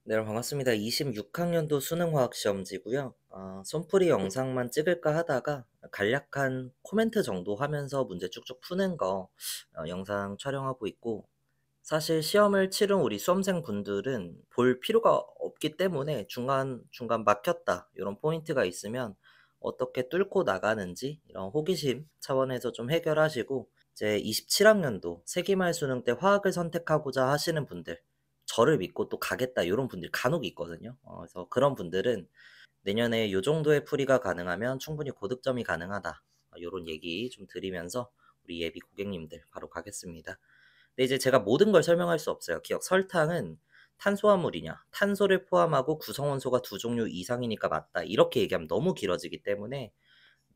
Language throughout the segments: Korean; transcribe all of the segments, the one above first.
네, 반갑습니다. 26학년도 수능화학 시험지고요. 솜풀이 영상만 찍을까 하다가 간략한 코멘트 정도 하면서 문제 쭉쭉 푸는 거 영상 촬영하고 있고, 사실 시험을 치른 우리 수험생 분들은 볼 필요가 없기 때문에 중간중간 막혔다 이런 포인트가 있으면 어떻게 뚫고 나가는지 이런 호기심 차원에서 좀 해결하시고, 이제 27학년도 세기말 수능 때 화학을 선택하고자 하시는 분들, 저를 믿고 또 가겠다 이런 분들이 간혹 있거든요. 그래서 그런 분들은 내년에 요 정도의 풀이가 가능하면 충분히 고득점이 가능하다, 요런 얘기 좀 드리면서 우리 예비 고객님들 바로 가겠습니다. 근데 이제 제가 모든 걸 설명할 수 없어요. 기억 설탕은 탄수화물이냐, 탄소를 포함하고 구성원소가 두 종류 이상이니까 맞다, 이렇게 얘기하면 너무 길어지기 때문에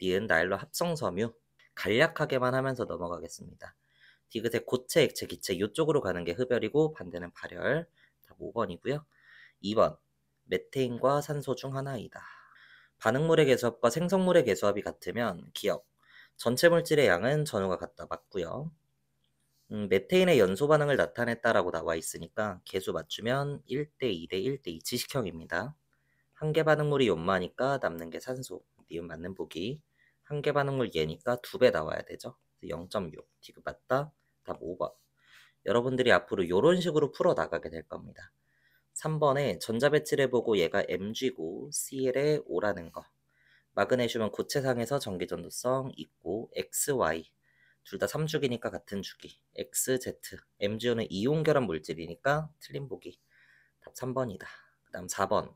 니은 나일로 합성섬유 간략하게만 하면서 넘어가겠습니다. 디귿의 고체, 액체, 기체 요쪽으로 가는 게 흡열이고 반대는 발열. 답 5번이고요. 2번 메테인과 산소 중 하나이다. 반응물의 개수합과 생성물의 개수합이 같으면 기억 전체 물질의 양은 전후가 같다, 맞고요. 메테인의 연소 반응을 나타냈다라고 나와 있으니까 개수 맞추면 1대 2대 1대 2 지식형입니다. 한 개 반응물이 연마니까 남는 게 산소, 니은 맞는 보기. 한 개 반응물 얘니까 두 배 나와야 되죠. 0.6 디귿 맞다. 답 5번. 여러분들이 앞으로 이런 식으로 풀어 나가게 될 겁니다. 3번에 전자배치를 보고 얘가 Mg고 Cl에 O라는 거. 마그네슘은 고체상에서 전기전도성 있고 XY 둘 다 3주기니까 같은 주기. XZ MgO는 이온 결합 물질이니까 틀린 보기. 답 3번이다. 그 다음 4번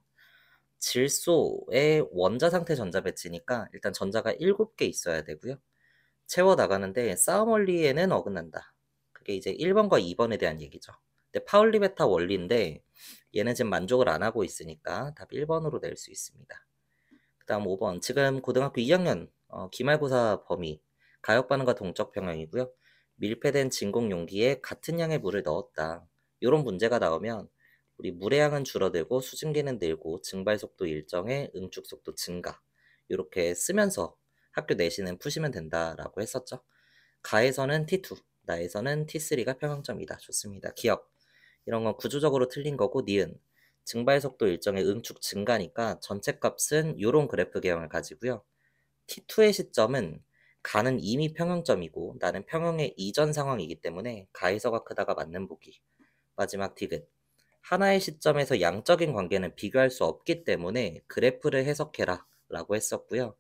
질소의 원자 상태 전자 배치니까 일단 전자가 7개 있어야 되고요. 채워 나가는데 싸움 원리에는 어긋난다. 그게 이제 1번과 2번에 대한 얘기죠. 근데 파울리 베타 원리인데 얘는 지금 만족을 안 하고 있으니까 답 1번으로 낼 수 있습니다. 그 다음 5번 지금 고등학교 2학년 기말고사 범위 가역 반응과 동적 평형이고요. 밀폐된 진공 용기에 같은 양의 물을 넣었다. 이런 문제가 나오면 우리 물의 양은 줄어들고 수증기는 늘고 증발 속도 일정에 응축 속도 증가, 이렇게 쓰면서 학교 내신은 푸시면 된다라고 했었죠. 가에서는 T2, 나에서는 T3가 평형점이다. 좋습니다. 기억. 이런 건 구조적으로 틀린 거고, 니은. 증발 속도 일정의 응축 증가니까 전체 값은 요런 그래프 개형을 가지고요. T2의 시점은 가는 이미 평형점이고 나는 평형의 이전 상황이기 때문에 가에서가 크다가 맞는 보기. 마지막 디귿. 하나의 시점에서 양적인 관계는 비교할 수 없기 때문에 그래프를 해석해라 라고 했었고요.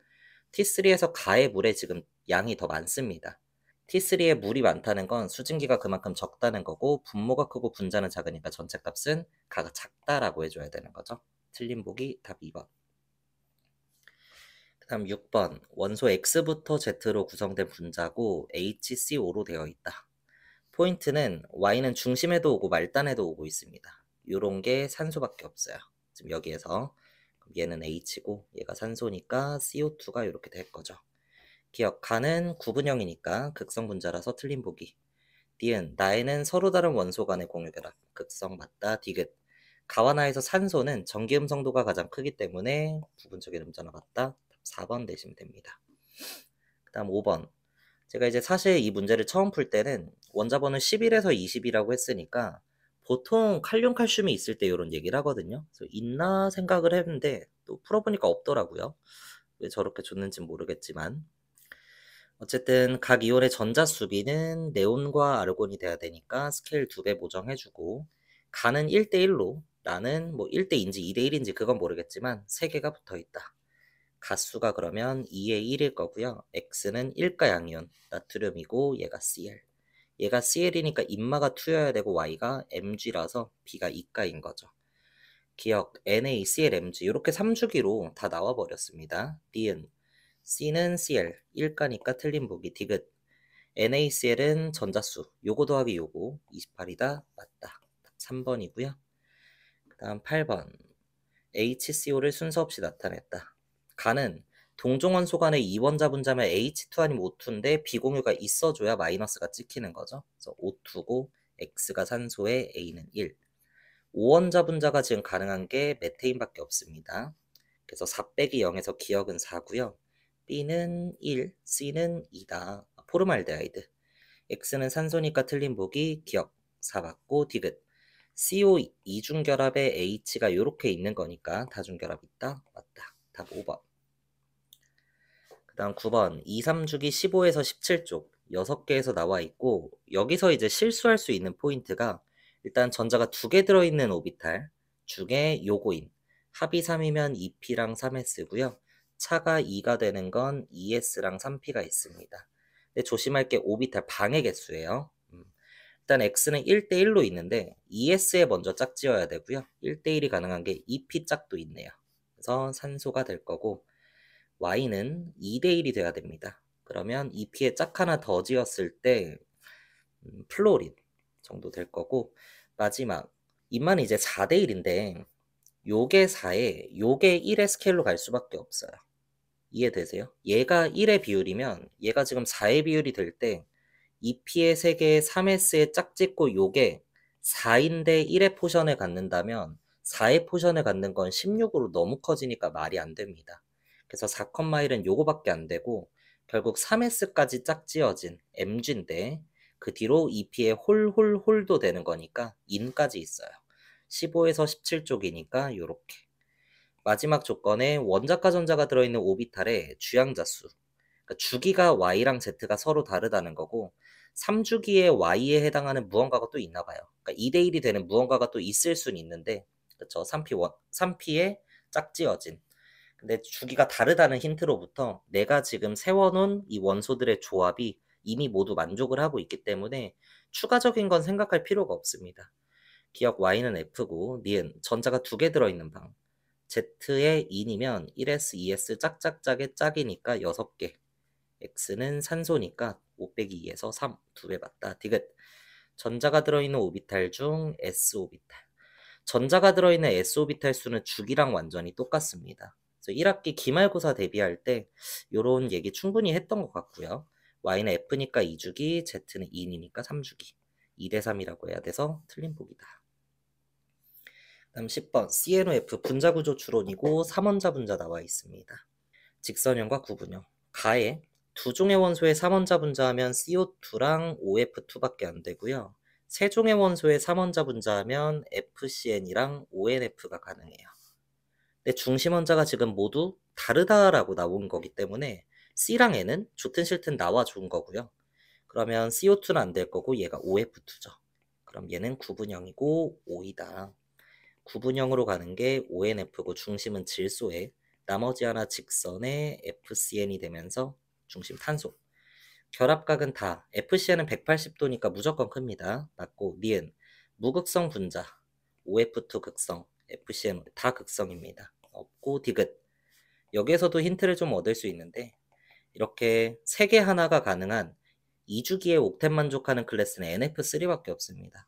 T3에서 가의 물에 지금 양이 더 많습니다. T3에 물이 많다는 건 수증기가 그만큼 적다는 거고 분모가 크고 분자는 작으니까 전체 값은 가가 작다라고 해줘야 되는 거죠. 틀린 보기 답 2번. 그 다음 6번 원소 X부터 Z로 구성된 분자고 HCO로 되어 있다. 포인트는 Y는 중심에도 오고 말단에도 오고 있습니다. 요런 게 산소밖에 없어요. 지금 여기에서 그럼 얘는 H고 얘가 산소니까 CO2가 이렇게 될 거죠. 기억, 가는 구분형이니까 극성 분자라서 틀린 보기. 니은, 나에는 서로 다른 원소 간의 공유결합. 극성 맞다. 디귿. 가와 나에서 산소는 전기 음성도가 가장 크기 때문에 부분적인 음전화 같다. 4번 내시면 됩니다. 그 다음 5번. 제가 이제 사실 이 문제를 처음 풀 때는 원자번호 11에서 20이라고 했으니까 보통 칼륨, 칼슘이 있을 때 이런 얘기를 하거든요. 그래서 있나 생각을 했는데 또 풀어보니까 없더라고요. 왜 저렇게 줬는지 모르겠지만. 어쨌든 각 이온의 전자 수비는 네온과 아르곤이 돼야 되니까 스케일 2배 보정해주고, 가는 1대1로 나는 뭐 1대인지 2대1인지 그건 모르겠지만 3개가 붙어있다. 가수가 그러면 2의 1일 거고요. X는 1가 양이온 나트륨이고 얘가 Cl. 얘가 Cl이니까 인마가 2여야 되고 Y가 Mg라서 B가 2가인 거죠. 기억 NaClMg 이렇게 3주기로 다 나와버렸습니다. 니은 C는 Cl 1가니까 틀린 보기. 디귿 NaCl은 전자수 요거 더하기 요거 28이다. 맞다. 3번이고요. 그 다음 8번 HCO를 순서 없이 나타냈다. 가는 동종원소 간의 이원자 분자면 H2 아니면 O2인데 비공유가 있어줘야 마이너스가 찍히는 거죠. 그래서 O2고 X가 산소에 A는 1. 5원자 분자가 지금 가능한 게 메테인밖에 없습니다. 그래서 4 빼기 0에서 기억은 4고요. B는 1, C는 2다. 포르말데하이드. X는 산소니까 틀린 보기. 기억 4 받고 디귿. CO 이중결합에 H가 이렇게 있는 거니까 다중결합 있다? 맞다. 답 5번. 그 다음 9번 2, 3주기 15에서 17쪽 6개에서 나와 있고 여기서 이제 실수할 수 있는 포인트가 일단 전자가 2개 들어있는 오비탈 중에 요거인 합이 3이면 2P랑 3S고요. 차가 2가 되는 건 2S랑 3P가 있습니다. 근데 조심할 게 오비탈 방해 개수예요. 일단 X는 1대1로 있는데 2S에 먼저 짝 지어야 되고요. 1대1이 가능한 게 2P 짝도 있네요. 그래서 산소가 될 거고 Y는 2대1이 돼야 됩니다. 그러면 2P에 짝 하나 더 지었을 때 플로린 정도 될 거고 마지막 인만 이제 4대1인데 요게 4에 요게 1의 스케일로 갈 수밖에 없어요. 이해되세요? 얘가 1의 비율이면 얘가 지금 4의 비율이 될 때 2P의 3개에 3S에 짝 짓고 요게 4인데 1의 포션을 갖는다면 4의 포션을 갖는 건 16으로 너무 커지니까 말이 안 됩니다. 그래서 4,1은 요거밖에 안 되고 결국 3S까지 짝 지어진 MG인데 그 뒤로 2P의 홀도 되는 거니까 인까지 있어요. 15에서 17쪽이니까 요렇게. 마지막 조건에 원자과 전자가 들어있는 오비탈의 주양자 수. 그러니까 주기가 Y랑 Z가 서로 다르다는 거고 3주기의 Y에 해당하는 무언가가 또 있나 봐요. 그러니까 2대1이 되는 무언가가 또 있을 수는 있는데 그렇죠. 3P에 짝지어진. 근데 주기가 다르다는 힌트로부터 내가 지금 세워놓은 이 원소들의 조합이 이미 모두 만족을 하고 있기 때문에 추가적인 건 생각할 필요가 없습니다. 기억 Y는 F고 니은 전자가 2개 들어있는 방. Z의 인이면 1S, 2S 짝짝짝의 짝이니까 6개. X는 산소니까 5 빼기 2에서 3, 2배 맞다. 디귿. 전자가 들어있는 오비탈 중 S오비탈. 전자가 들어있는 S오비탈 수는 주기랑 완전히 똑같습니다. 그래서 1학기 기말고사 대비할 때 이런 얘기 충분히 했던 것 같고요. Y는 F니까 2주기, Z는 2인이니까 3주기. 2대 3이라고 해야 돼서 틀린 보기다. 다음 10번 CNOF 분자구조 추론이고 3원자 분자 나와 있습니다. 직선형과 구분형. 가에 두 종의 원소의 3원자 분자하면 CO2랑 OF2밖에 안 되고요. 세 종의 원소의 3원자 분자하면 FCN이랑 ONF가 가능해요. 근데 중심 원자가 지금 모두 다르다라고 나온 거기 때문에 C랑 N은 좋든 싫든 나와 준 거고요. 그러면 CO2는 안 될 거고 얘가 OF2죠. 그럼 얘는 구분형이고 O이다. 구분형으로 가는 게 ONF고 중심은 질소에 나머지 하나 직선에 FCN이 되면서 중심 탄소. 결합각은 다 FCN은 180도니까 무조건 큽니다. 맞고 니은 무극성 분자 OF2 극성 FCN 다 극성입니다. 없고 디귿. 여기에서도 힌트를 좀 얻을 수 있는데 이렇게 3개 하나가 가능한 2주기에 옥텟 만족하는 클래스는 NF3밖에 없습니다.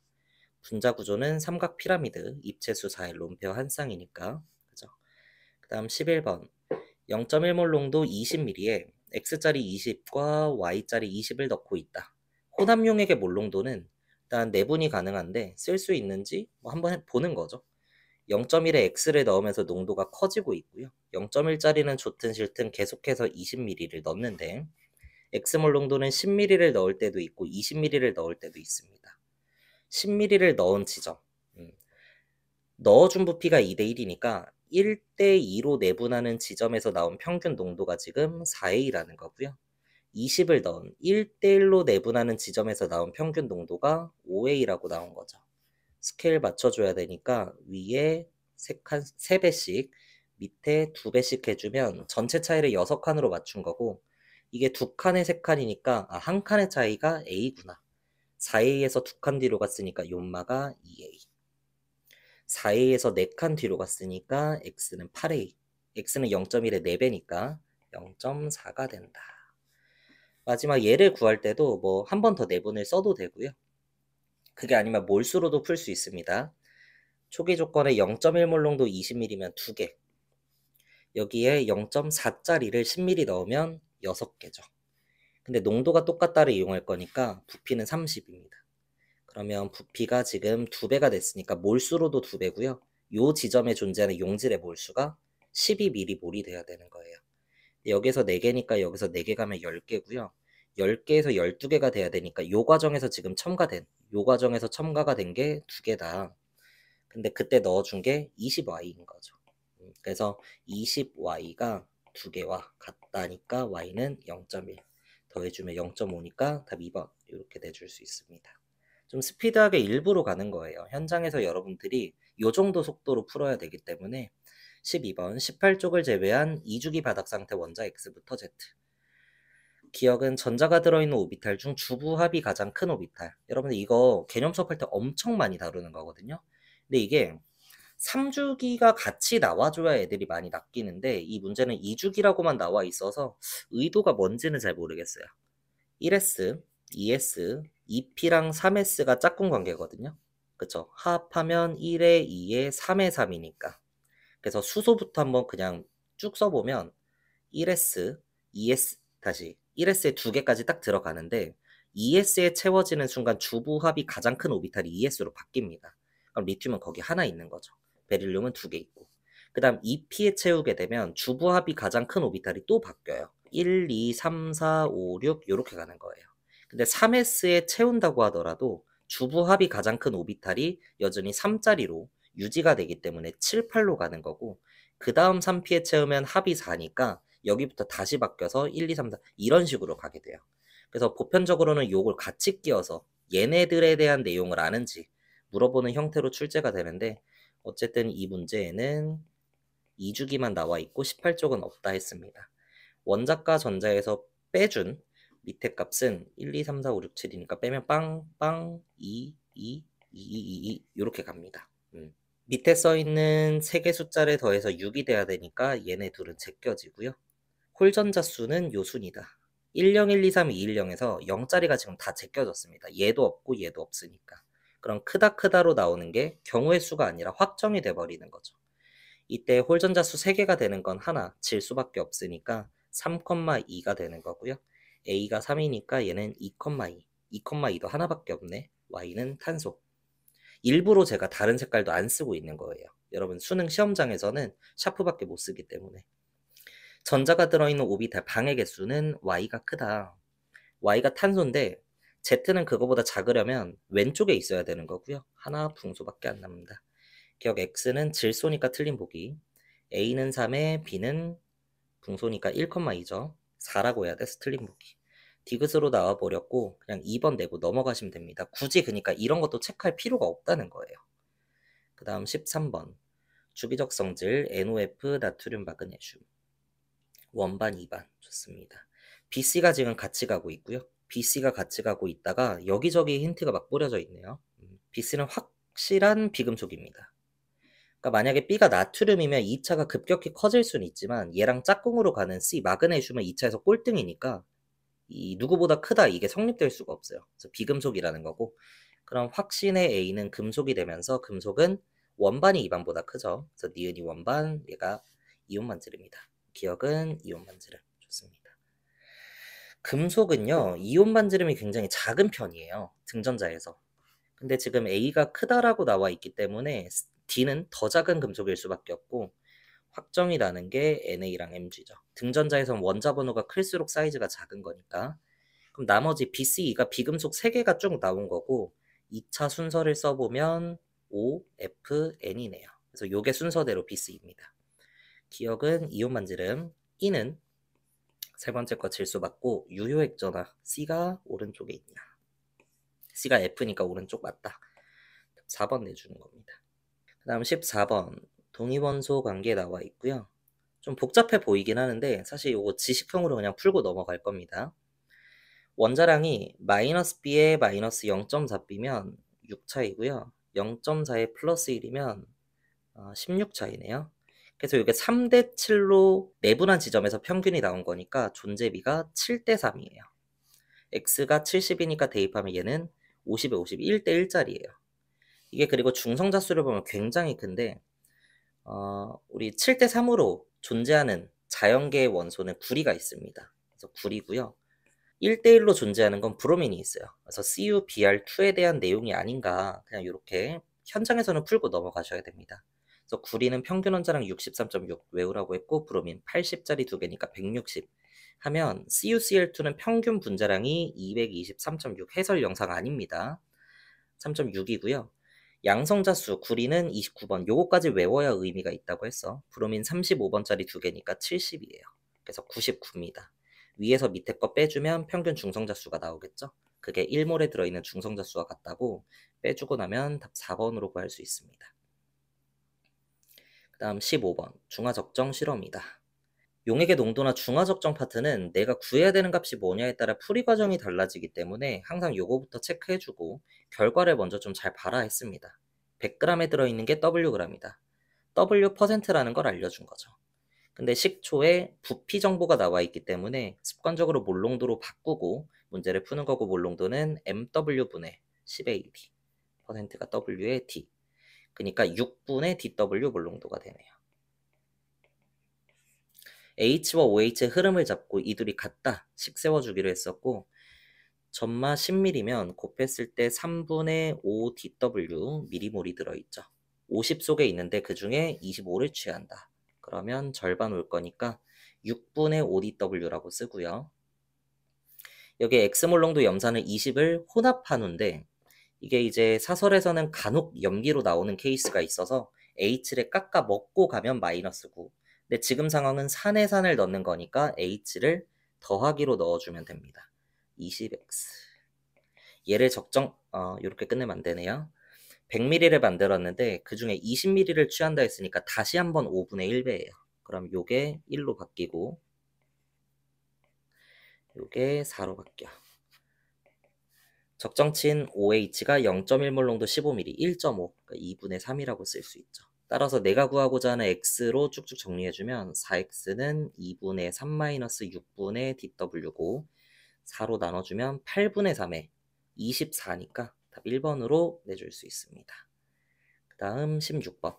분자 구조는 삼각 피라미드, 입체수 4일 롬페어 한 쌍이니까. 그죠? 그 다음 11번 0.1몰 농도 20ml에 X짜리 20과 Y짜리 20을 넣고 있다. 혼합용액의 몰 농도는 일단 내분이 가능한데 쓸 수 있는지 한번 보는 거죠. 0.1에 X를 넣으면서 농도가 커지고 있고요. 0.1짜리는 좋든 싫든 계속해서 20ml를 넣는데 X몰 농도는 10ml를 넣을 때도 있고 20ml를 넣을 때도 있습니다. 10ml를 넣은 지점. 넣어준 부피가 2대1이니까 1대2로 내분하는 지점에서 나온 평균 농도가 지금 4A라는 거고요. 20을 넣은 1대1로 내분하는 지점에서 나온 평균 농도가 5A라고 나온 거죠. 스케일 맞춰줘야 되니까 위에 3배씩 밑에 2배씩 해주면 전체 차이를 6칸으로 맞춘 거고 이게 2칸에 3칸이니까 한 칸의 차이가 A구나. 4A에서 2칸 뒤로 갔으니까 요마가 2A. 4A에서 4칸 뒤로 갔으니까 X는 8A. X는 0.1의 4배니까 0.4가 된다. 마지막 얘를 구할 때도 뭐 한 번 더 내분을 써도 되고요. 그게 아니면 몰수로도 풀 수 있습니다. 초기 조건에 0.1몰 농도 20ml면 2개. 여기에 0.4짜리를 10ml 넣으면 6개죠. 근데 농도가 똑같다를 이용할 거니까 부피는 30입니다. 그러면 부피가 지금 2배가 됐으니까 몰수로도 2배고요. 요 지점에 존재하는 용질의 몰수가 12m몰이 돼야 되는 거예요. 여기서 4개니까 여기서 4개 가면 10개고요. 10개에서 12개가 돼야 되니까 요 과정에서 지금 첨가가 된 게 2개다. 근데 그때 넣어준 게 20y인 거죠. 그래서 20y가 두 개와 같다니까 y는 0.1 더해주면 0.5니까 답 2번 이렇게 내줄 수 있습니다. 좀 스피드하게 일부러 가는 거예요. 현장에서 여러분들이 이 정도 속도로 풀어야 되기 때문에 12번 18쪽을 제외한 2주기 바닥 상태 원자 X부터 Z. 기억은 전자가 들어있는 오비탈 중 주부 합이 가장 큰 오비탈. 여러분들 이거 개념 수업할 때 엄청 많이 다루는 거거든요. 근데 이게 3주기가 같이 나와줘야 애들이 많이 낚이는데 이 문제는 2주기라고만 나와 있어서 의도가 뭔지는 잘 모르겠어요. 1s, 2s, 2p랑 3s가 짝꿍 관계거든요. 그쵸? 합하면 1에 2에 3에 3이니까. 그래서 수소부터 한번 그냥 쭉 써보면 1s, 2s 다시 1s에 두 개까지 딱 들어가는데 2s에 채워지는 순간 주부 합이 가장 큰 오비탈이 2s로 바뀝니다. 그럼 리튬은 거기 하나 있는 거죠. 베릴륨은 두 개 있고. 그 다음 2p에 채우게 되면 주부 합이 가장 큰 오비탈이 또 바뀌어요. 1, 2, 3, 4, 5, 6 이렇게 가는 거예요. 근데 3s에 채운다고 하더라도 주부 합이 가장 큰 오비탈이 여전히 3짜리로 유지가 되기 때문에 7, 8로 가는 거고 그 다음 3p에 채우면 합이 4니까 여기부터 다시 바뀌어서 1, 2, 3, 4 이런 식으로 가게 돼요. 그래서 보편적으로는 요걸 같이 끼워서 얘네들에 대한 내용을 아는지 물어보는 형태로 출제가 되는데 어쨌든 이 문제에는 2주기만 나와 있고 18쪽은 없다 했습니다. 원자과 전자에서 빼준 밑에 값은 1, 2, 3, 4, 5, 6, 7이니까 빼면 빵, 빵, 2, 2, 2, 2, 2 이렇게 갑니다. 밑에 써있는 3개 숫자를 더해서 6이 돼야 되니까 얘네 둘은 제껴지고요. 홀전자 수는 요 순이다. 10, 1, 2, 3, 2, 1, 0에서 0짜리가 지금 다 제껴졌습니다. 얘도 없고 얘도 없으니까. 그럼 크다 크다로 나오는 게 경우의 수가 아니라 확정이 돼버리는 거죠. 이때 홀전자 수 3개가 되는 건 하나, 질 수밖에 없으니까 3,2가 되는 거고요. A가 3이니까 얘는 2,2. 2,2도 하나밖에 없네. Y는 탄소. 일부러 제가 다른 색깔도 안 쓰고 있는 거예요. 여러분 수능 시험장에서는 샤프밖에 못 쓰기 때문에. 전자가 들어있는 오비탈 방의 개수는 Y가 크다. Y가 탄소인데 Z는 그거보다 작으려면 왼쪽에 있어야 되는 거고요. 하나 붕소밖에 안 납니다. 기억 X는 질소니까 틀린 보기. A는 3에 B는 붕소니까 1,2죠. 4라고 해야 돼서 틀린 보기. 디귿으로 나와버렸고 그냥 2번 내고 넘어가시면 됩니다. 굳이 그러니까 이런 것도 체크할 필요가 없다는 거예요. 그 다음 13번. 주기적 성질 NOF 나트륨 마그네슘. 원반 2반 좋습니다. BC가 지금 같이 가고 있고요. BC가 같이 가고 있다가 여기저기 힌트가 막 뿌려져 있네요. BC는 확실한 비금속입니다. 그러니까 만약에 B가 나트륨이면 2차가 급격히 커질 수는 있지만 얘랑 짝꿍으로 가는 C 마그네슘은 2차에서 꼴등이니까 이 누구보다 크다 이게 성립될 수가 없어요. 그래서 비금속이라는 거고 그럼 확신의 A는 금속이 되면서 금속은 원반이 2반보다 크죠. 그래서 니은이 원반 얘가 이온 반지름이다. 기억은 이온 반지름 좋습니다. 금속은요 이온 반지름이 굉장히 작은 편이에요. 등전자에서. 근데 지금 A가 크다라고 나와 있기 때문에 D는 더 작은 금속일 수밖에 없고 확정이 나는 게 NA랑 MG죠. 등전자에선 원자 번호가 클수록 사이즈가 작은 거니까. 그럼 나머지 BCE가 비금속 3개가 쭉 나온 거고 2차 순서를 써보면 O, F, N이네요. 그래서 요게 순서대로 BC입니다. 기억은 이온 반지름 E는 세 번째 거 질소 받고 유효액전화 C가 오른쪽에 있냐. C가 F니까 오른쪽 맞다. 4번 내주는 겁니다. 그 다음 14번 동위원소 관계 나와 있고요. 좀 복잡해 보이긴 하는데 사실 이거 지식형으로 그냥 풀고 넘어갈 겁니다. 원자량이 마이너스 B에 마이너스 0.4B면 6차이고요. 0.4에 플러스 1이면 16차이네요. 그래서 이게 3대 7로 내분한 지점에서 평균이 나온 거니까 존재비가 7대 3이에요. X가 70이니까 대입하면 얘는 50에 50, 1대 1짜리예요. 이게 그리고 중성자 수를 보면 굉장히 큰데 우리 7대 3으로 존재하는 자연계의 원소는 구리가 있습니다. 그래서 구리고요. 1대1로 존재하는 건 브로민이 있어요. 그래서 CuBr2에 대한 내용이 아닌가 그냥 이렇게 현장에서는 풀고 넘어가셔야 됩니다. 그래서 구리는 평균 원자량 63.6 외우라고 했고 브로민 80짜리 두 개니까 160 하면 CuCl2는 평균 분자량이 223.6 해설 영상 아닙니다. 3.6이고요. 양성자수 구리는 29번. 요거까지 외워야 의미가 있다고 했어. 브로민 35번짜리 두 개니까 70이에요. 그래서 99입니다. 위에서 밑에 거 빼주면 평균 중성자수가 나오겠죠? 그게 1몰에 들어있는 중성자수와 같다고 빼주고 나면 답 4번으로 구할 수 있습니다. 그 다음 15번. 중화적정 실험이다. 용액의 농도나 중화적정 파트는 내가 구해야 되는 값이 뭐냐에 따라 풀이 과정이 달라지기 때문에 항상 요거부터 체크해주고 결과를 먼저 좀 잘 봐라 했습니다. 100g에 들어있는 게 Wg이다. W%라는 걸 알려준 거죠. 근데 식초에 부피 정보가 나와 있기 때문에 습관적으로 몰농도로 바꾸고 문제를 푸는 거고, 몰농도는 MW분의 10A D, 퍼센트가 W의 D, 그러니까 6분의 DW 몰농도가 되네요. H와 OH의 흐름을 잡고 이 둘이 같다 식 세워주기로 했었고, 점마 10ml면 곱했을 때 3분의 5 DW 미리몰이 들어있죠. 50 속에 있는데 그 중에 25를 취한다. 그러면 절반 올 거니까 6분의 5 DW라고 쓰고요. 여기 X몰롱도 염산을 20을 혼합한우인데, 이게 이제 사설에서는 간혹 염기로 나오는 케이스가 있어서 H를 깎아 먹고 가면 마이너스 9. 근데 지금 상황은 산에 산을 넣는 거니까 H를 더하기로 넣어주면 됩니다. 20X. 얘를 이렇게 끝내면 안 되네요. 100ml를 만들었는데 그 중에 20ml를 취한다 했으니까 다시 한번 5분의 1배예요. 그럼 요게 1로 바뀌고 요게 4로 바뀌어. 적정치인 OH가 0.1몰 농도 15ml, 1.5, 그러니까 2분의 3이라고 쓸 수 있죠. 따라서 내가 구하고자 하는 X로 쭉쭉 정리해주면 4X는 2분의 3-6분의 DW고 4로 나눠주면 8분의 3에 24니까 답 1번으로 내줄 수 있습니다. 그 다음 16번.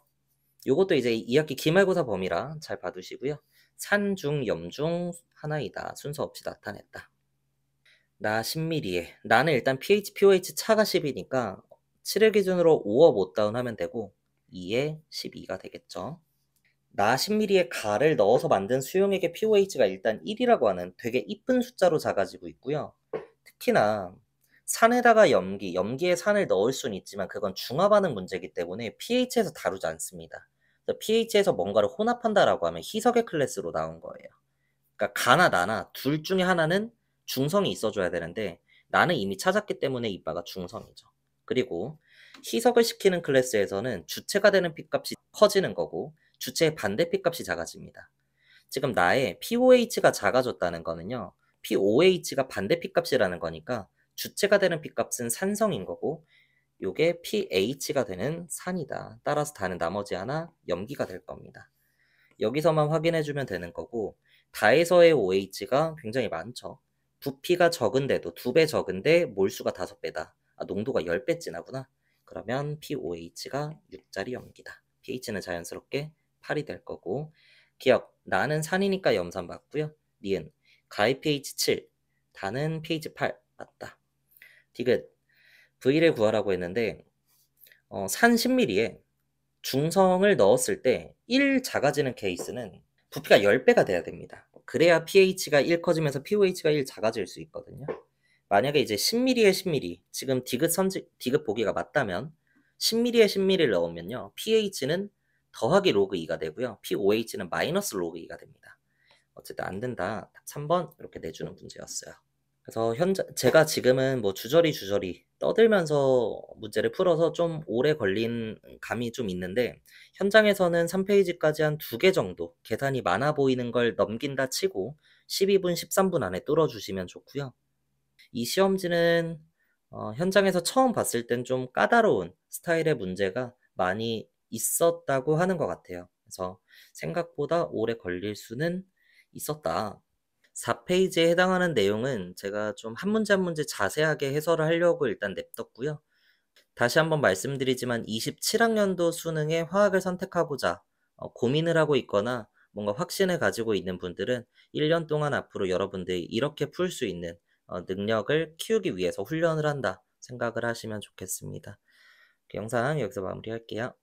요것도 이제 2학기 기말고사 범위라 잘 봐두시고요. 산, 중, 염 중 하나이다. 순서 없이 나타냈다. 나 10ml에 나는 일단 pH, pOH 차가 10이니까 7을 기준으로 5업 5다운 하면 되고 2에 12가 되겠죠. 나 10ml에 가를 넣어서 만든 수용액의 pOH가 일단 1이라고 하는 되게 이쁜 숫자로 작아지고 있고요. 특히나 산에다가 염기에 산을 넣을 수는 있지만 그건 중화반응 문제이기 때문에 pH에서 다루지 않습니다. pH에서 뭔가를 혼합한다라고 하면 희석의 클래스로 나온 거예요. 그러니까 가나 나나 둘 중에 하나는 중성이 있어줘야 되는데 나는 이미 찾았기 때문에 이바가 중성이죠. 그리고 희석을 시키는 클래스에서는 주체가 되는 P값이 커지는 거고 주체의 반대 P값이 작아집니다. 지금 나의 pOH가 작아졌다는 거는요, pOH가 반대 P값이라는 거니까 주체가 되는 P값은 산성인 거고 요게 pH가 되는 산이다. 따라서 다는 나머지 하나 염기가 될 겁니다. 여기서만 확인해주면 되는 거고, 다에서의 OH가 굉장히 많죠. 부피가 적은데도 2배 적은데 몰수가 5배다. 농도가 10배 진하구나. 그러면 pOH가 6짜리 염기다. pH는 자연스럽게 8이 될 거고, 기억, 나는 산이니까 염산 맞고요. 니은, 가의 pH 7, 다는 pH 8 맞다. 디귿, V를 구하라고 했는데 산 10ml에 중성을 넣었을 때 1 작아지는 케이스는 부피가 10배가 돼야 됩니다. 그래야 pH가 1 커지면서 pOH가 1 작아질 수 있거든요. 만약에 이제 10ml에 10ml, 지금 디귿 보기가 맞다면 10ml에 10ml를 넣으면요, pH는 더하기 로그 2가 되고요, pOH는 마이너스 로그 2가 됩니다. 어쨌든 안 된다. 3번 이렇게 내주는 문제였어요. 그래서 제가 지금은 뭐 주저리 떠들면서 문제를 풀어서 좀 오래 걸린 감이 좀 있는데, 현장에서는 3페이지까지 한 2개 정도 계산이 많아 보이는 걸 넘긴다 치고 12분, 13분 안에 뚫어주시면 좋고요. 이 시험지는 현장에서 처음 봤을 땐 좀 까다로운 스타일의 문제가 많이 있었다고 하는 것 같아요. 그래서 생각보다 오래 걸릴 수는 있었다. 4페이지에 해당하는 내용은 제가 좀 한 문제 한 문제 자세하게 해설을 하려고 일단 냅뒀고요. 다시 한번 말씀드리지만 27학년도 수능에 화학을 선택하고자 고민을 하고 있거나 뭔가 확신을 가지고 있는 분들은 1년 동안 앞으로 여러분들이 이렇게 풀 수 있는 능력을 키우기 위해서 훈련을 한다 생각을 하시면 좋겠습니다. 그 영상 여기서 마무리할게요.